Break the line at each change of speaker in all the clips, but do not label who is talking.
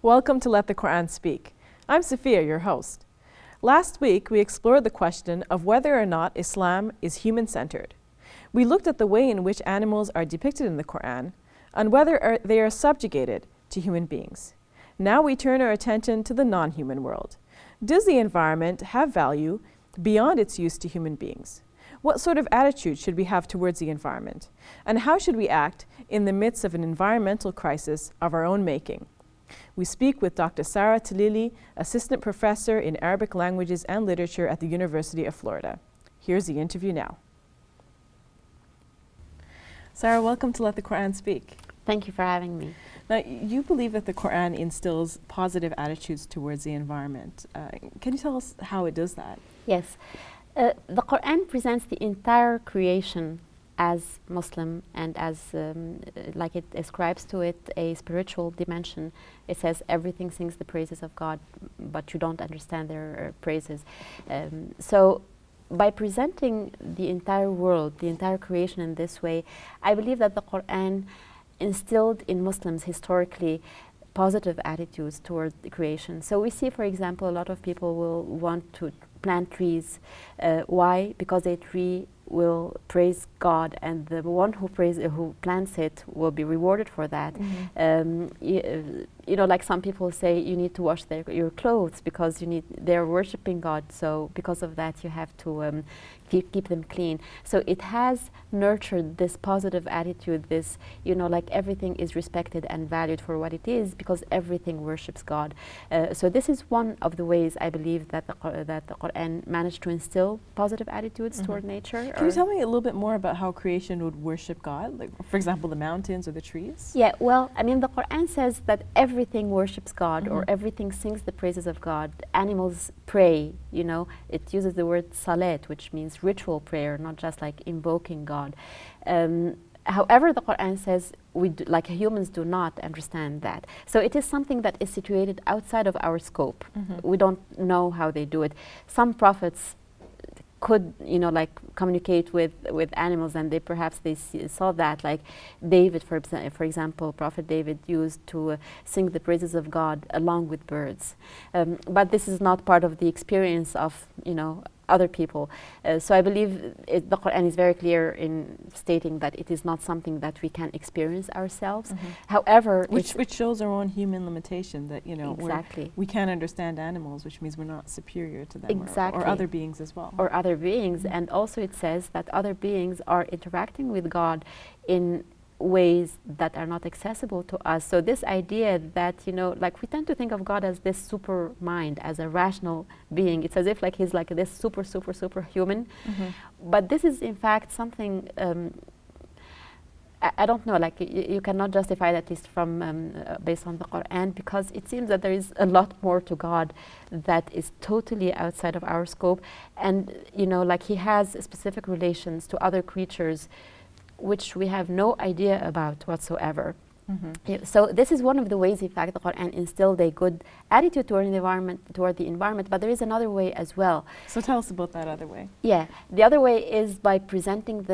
Welcome to Let the Quran Speak. I'm Sophia, your host. Last week, we explored the question of whether or not Islam is human-centered. We looked at the way in which animals are depicted in the Quran and whether they are subjugated to human beings. Now we turn our attention to the non-human world. Does the environment have value beyond its use to human beings? What sort of attitude should we have towards the environment? And how should we act in the midst of an environmental crisis of our own making? We speak with Dr. Sara Tlili, Assistant Professor in Arabic Languages and Literature at the University of Florida. Here's the interview now. Sara, welcome to Let the Quran Speak.
Thank you for having me.
Now, you believe that the Quran instills positive attitudes towards the environment. Can you tell us how it does that?
Yes. The Quran presents the entire creation as Muslim and as, like it ascribes to it a spiritual dimension. It says everything sings the praises of God, but you don't understand their praises. So by presenting the entire world, the entire creation in this way, I believe that the Quran instilled in Muslims historically positive attitudes toward the creation. So we see, for example, a lot of people will want to plant trees. Why? Because a tree will praise God, and the one who plants it will be rewarded for that. You know, like some people say, you need to wash your clothes because they're worshiping God. So because of that, you have to keep them clean. So it has nurtured this positive attitude, this, you know, like everything is respected and valued for what it is because everything worships God. So this is one of the ways I believe that the Quran managed to instill positive attitudes toward nature.
Can you tell me a little bit more about how creation would worship God? Like, for example, the mountains or the trees?
Yeah, well, I mean, the Quran says that everything worships God or everything sings the praises of God. Animals pray, you know. It uses the word salat, which means ritual prayer, not just like invoking God. However, the Quran says like humans do not understand that. So it is something that is situated outside of our scope. We don't know how they do it. Some prophets could, you know, like communicate with animals, and perhaps they saw that, like David, for example, Prophet David used to sing the praises of God along with birds. But this is not part of the experience of, you know, other people. So I believe the Quran is very clear in stating that it is not something that we can experience ourselves. However,
which shows our own human limitation, that, you know,
exactly,
we can't understand animals, which means we're not superior to them,
exactly,
or other beings as well.
Or other beings. And also it says that other beings are interacting with God in ways that are not accessible to us. So this idea that, you know, like we tend to think of God as this super mind, as a rational being. It's as if like he's like this super human. But this is in fact something, I don't know, like you cannot justify that, at least from based on the Quran, because it seems that there is a lot more to God that is totally outside of our scope. And, you know, like he has specific relations to other creatures which we have no idea about whatsoever. So this is one of the ways, in fact, the Quran instilled a good attitude toward the environment, but there is another way as well.
So tell us about that other way.
Yeah, the other way is by presenting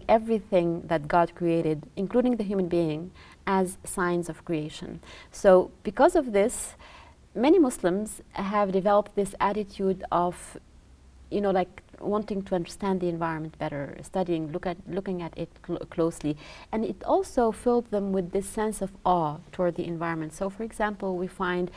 everything that God created, including the human being, as signs of creation. So because of this, many Muslims have developed this attitude of, you know, like wanting to understand the environment better, studying, looking at it closely. And it also filled them with this sense of awe toward the environment. So for example, we find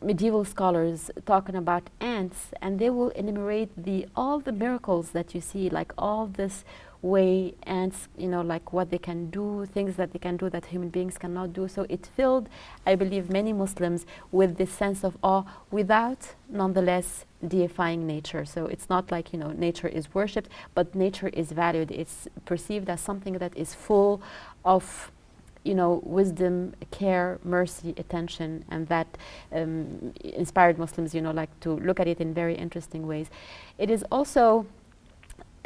medieval scholars talking about ants, and they will enumerate all the miracles that you see, like all this way ants, you know, like what they can do, things that they can do that human beings cannot do. So it filled, I believe, many Muslims with this sense of awe without nonetheless deifying nature. So it's not like, you know, nature is worshipped, but nature is valued. It's perceived as something that is full of, you know, wisdom, care, mercy, attention, and that inspired Muslims, you know, like to look at it in very interesting ways. It is also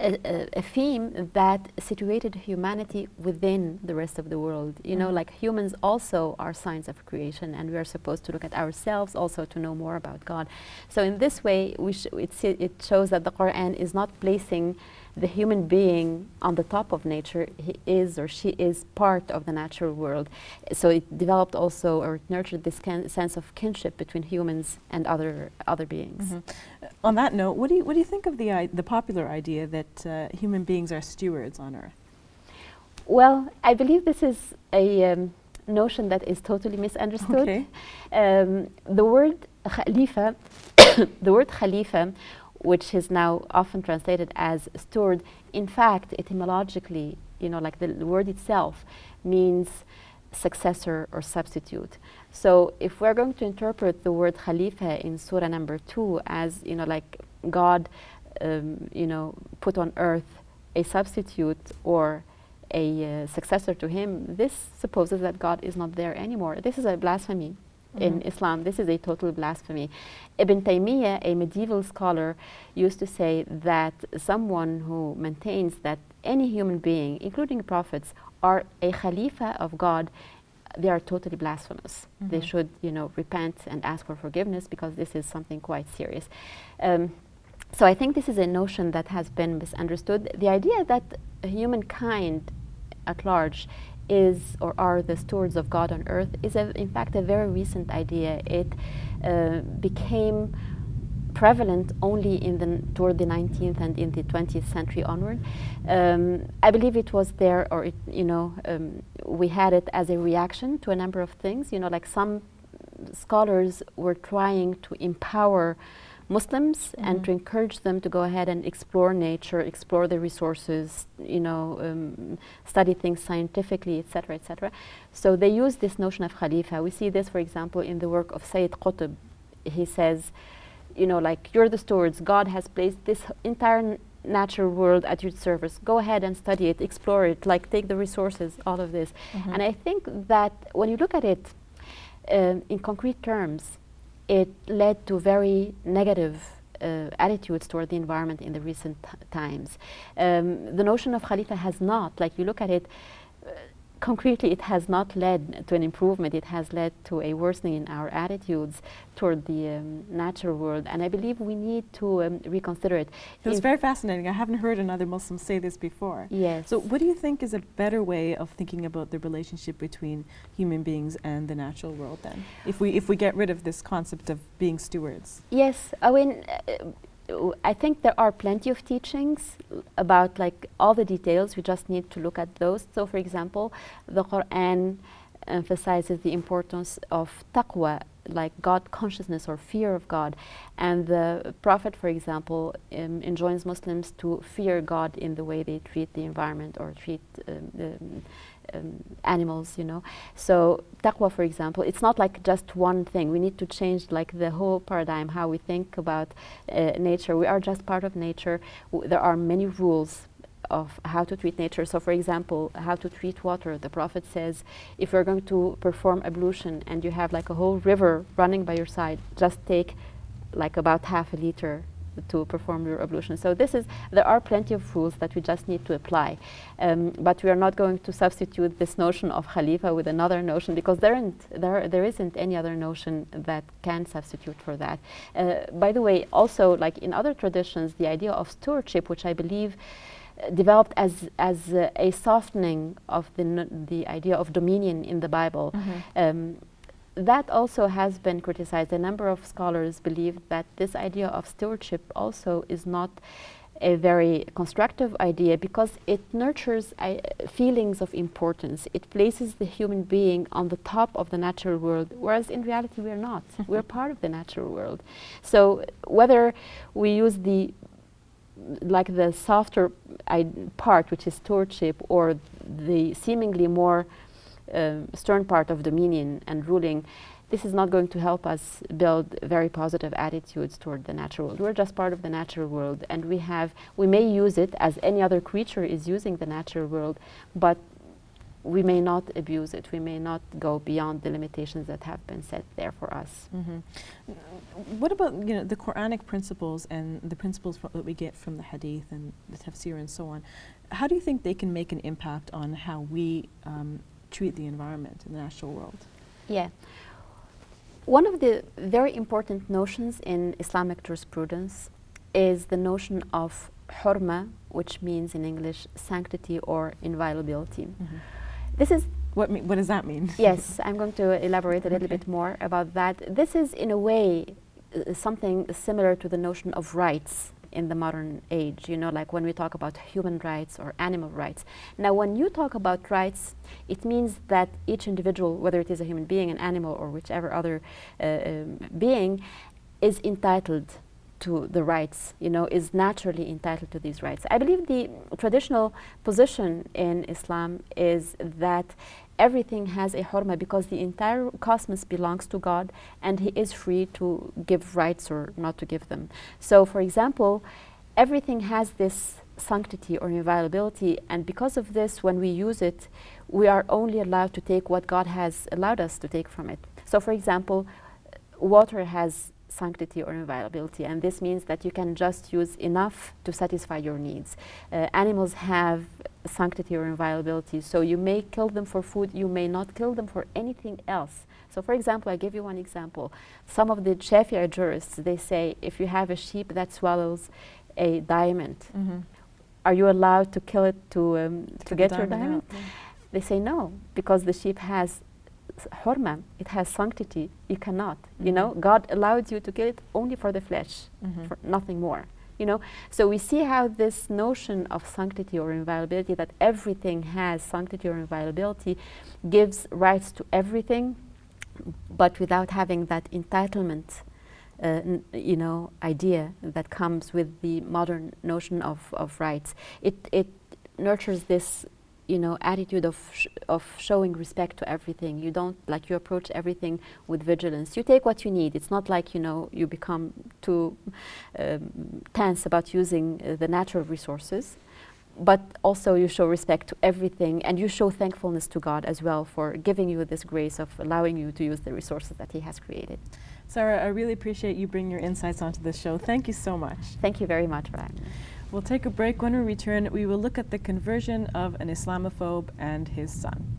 a theme that situated humanity within the rest of the world. You know, like humans also are signs of creation, and we are supposed to look at ourselves also to know more about God. So in this way, it shows that the Quran is not placing the human being on the top of nature, he is or she is part of the natural world. So it developed also, or it nurtured this sense of kinship between humans and other beings.
On that note, what do you think of the popular idea that human beings are stewards on Earth?
Well, I believe this is a notion that is totally misunderstood.
Okay.
The word Khalifa, the word Khalifa, which is now often translated as steward, in fact, etymologically, like the word itself means successor or substitute. So if we're going to interpret the word Khalifa in Surah number 2 as, like God, put on earth a substitute or a successor to him, this supposes that God is not there anymore. This is a blasphemy. In Islam, this is a total blasphemy. Ibn Taymiyyah, a medieval scholar, used to say that someone who maintains that any human being, including prophets, are a Khalifa of God, they are totally blasphemous. They should, repent and ask for forgiveness, because this is something quite serious. So I think this is a notion that has been misunderstood. The idea that humankind at large is or are the stewards of God on earth is in fact a very recent idea. It became prevalent only toward the 19th and in the 20th century onward. I believe it was there, or we had it as a reaction to a number of things. Like some scholars were trying to empower Muslims and to encourage them to go ahead and explore nature, explore the resources, study things scientifically, etc., etc. So they use this notion of Khalifa. We see this, for example, in the work of Sayyid Qutb. He says, like, you're the stewards. God has placed this entire natural world at your service. Go ahead and study it, explore it, like take the resources, all of this. And I think that when you look at it in concrete terms, it led to very negative attitudes toward the environment in the recent times. The notion of Khalifa has not, like you look at it, concretely it has not led to an improvement. It has led to a worsening in our attitudes toward the natural world, and I believe we need to reconsider it.
It was very fascinating. I haven't heard another Muslim say this before.
Yes.
So what do you think is a better way of thinking about the relationship between human beings and the natural world then? If we get rid of this concept of being stewards?
Yes, I mean, I think there are plenty of teachings about like all the details. We just need to look at those. So for example, the Quran emphasizes the importance of taqwa, like God consciousness or fear of God. And the Prophet, for example, enjoins Muslims to fear God in the way they treat the environment or treat animals, So taqwa, for example, it's not like just one thing. We need to change like the whole paradigm, how we think about nature. We are just part of nature. There are many rules of how to treat nature. So for example, how to treat water. The Prophet says, if you're going to perform ablution and you have like a whole river running by your side, just take like about half a liter to perform your ablution. So there are plenty of rules that we just need to apply. But we are not going to substitute this notion of Khalifa with another notion, because there isn't any other notion that can substitute for that. By the way, also like in other traditions, the idea of stewardship, which I believe developed as a softening of the idea of dominion in the Bible, that also has been criticized. A number of scholars believe that this idea of stewardship also is not a very constructive idea, because it nurtures feelings of importance. It places the human being on the top of the natural world, whereas in reality we're not. We're part of the natural world. So whether we use the softer part, which is stewardship, or the seemingly more stern part of dominion and ruling, this is not going to help us build very positive attitudes toward the natural world. We're just part of the natural world, and we may use it as any other creature is using the natural world, but we may not abuse it. We may not go beyond the limitations that have been set there for us.
What about the Quranic principles and the principles that we get from the Hadith and the Tafsir and so on? How do you think they can make an impact on how we treat the environment in the natural world?
Yeah. One of the very important notions in Islamic jurisprudence is the notion of hurma, which means in English sanctity or inviolability. This is
What does that mean?
Yes, I'm going to elaborate a little bit more about that. This is, in a way, something similar to the notion of rights in the modern age, you know, like when we talk about human rights or animal rights. Now, when you talk about rights, it means that each individual, whether it is a human being, an animal, or whichever other being, is entitled to the rights, you know, is naturally entitled to these rights. I believe the traditional position in Islam is that everything has a hurma because the entire cosmos belongs to God and He is free to give rights or not to give them. So, for example, everything has this sanctity or inviolability, and because of this, when we use it, we are only allowed to take what God has allowed us to take from it. So, for example, water has sanctity or inviolability, and this means that you can just use enough to satisfy your needs. Animals have sanctity or inviolability, so you may kill them for food, you may not kill them for anything else. So, for example, I give you one example. Some of the Shafi'i jurists, they say if you have a sheep that swallows a diamond, are you allowed to kill it to get your diamond? They say no, because the sheep has hurma, it has sanctity. You cannot, you know, God allowed you to kill it only for the flesh, for nothing more, you know. So we see how this notion of sanctity or inviolability, that everything has sanctity or inviolability, gives rights to everything, but without having that entitlement, you know, idea that comes with the modern notion of rights. It nurtures this, you know, attitude of showing respect to everything. You don't, like, you approach everything with vigilance. You take what you need. It's not like, you know, you become too tense about using the natural resources, but also you show respect to everything, and you show thankfulness to God as well for giving you this grace of allowing you to use the resources that He has created.
Sarah, I really appreciate you bringing your insights onto this show. Thank you so much.
Thank you very much, Ryan.
We'll take a break. When we return, we will look at the conversion of an Islamophobe and his son.